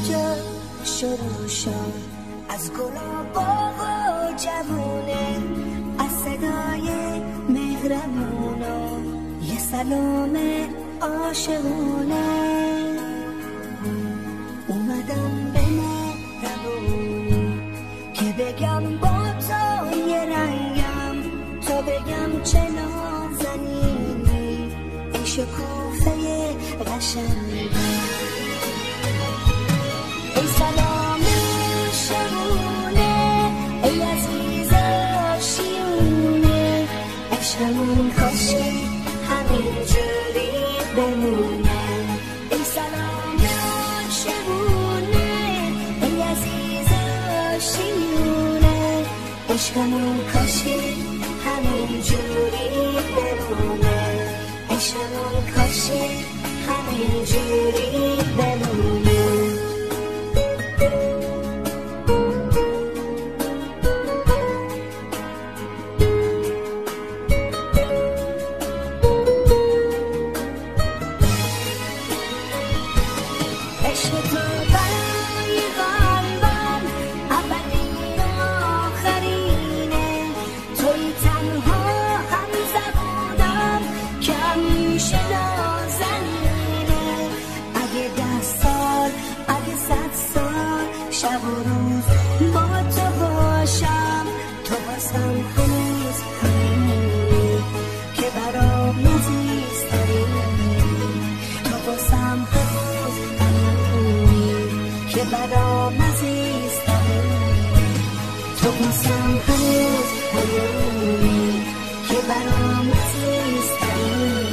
کجا شروع شد؟ از گل و باغ و جوونه، از صدای مهربون و یه سلام عاشقونه. اومدم به مهربونی که بگم با تو یه رنگم، تا بگم چه نازنینی، ای شکوفه قشنگی. ای سلام شبونه، ای عزیز آشیونه، عشقمون کاشی همین جوری بمونه. ای سلام شبونه، ای عزیز آشیونه، عشقمون کاشی همین جوری بمونه. عشقمون کاشی همین جوری بمونه. شب و روز با تو باشم، تو بازم هنوز همینی که برام عزیزترینی. تو بازم هنوز همینی که برام عزیزترینی. تو بازم هنوز همینی که برام عزیزترینی.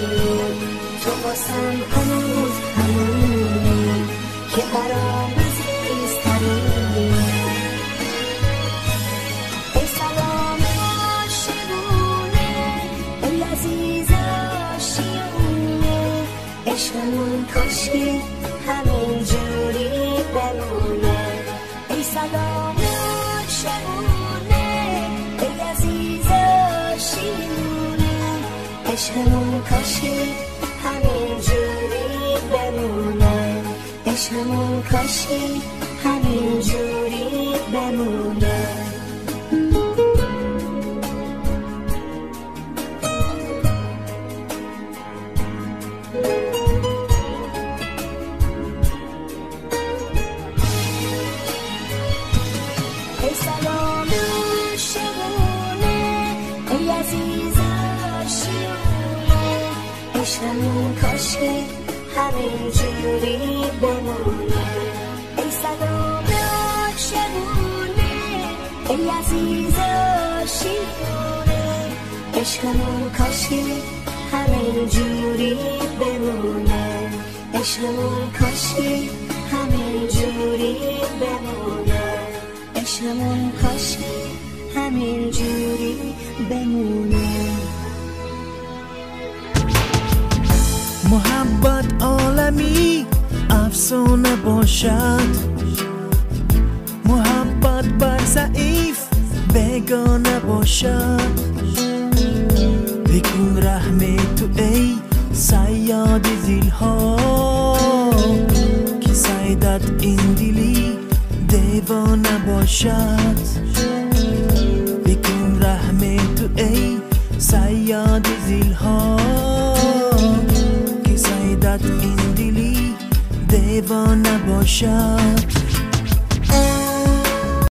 تو بازم هنوز همینی که برام عشقمون کاشی همین جوری بمونه. ای سلام شبونه، ای عزیز آشیونه، عشقمون کاشی همین جوری بمونه. عشقمون کاشی همین جوری بمونه. ای سلام شبونه، ای عزیز آشیونه، عشقمون کاشی همین جوری بمونه. ای سلام شبونه، ای عزیز آشیونه، عشقمون کاشی همین جوری بمونه. عشقمون کاشی همین جوری بمونه. عشقمون کاشی همین جوری بمونه. محبت عالمی افسانه باشد، محبت بر ضعیف بیگانه باشد. بکن رحم تو ای صیاد دلها، که صیدت این دلی دیوانه باشد. بکن رحم تو ای صیاد دلها، که صیدت این دلی دیوانه باشد.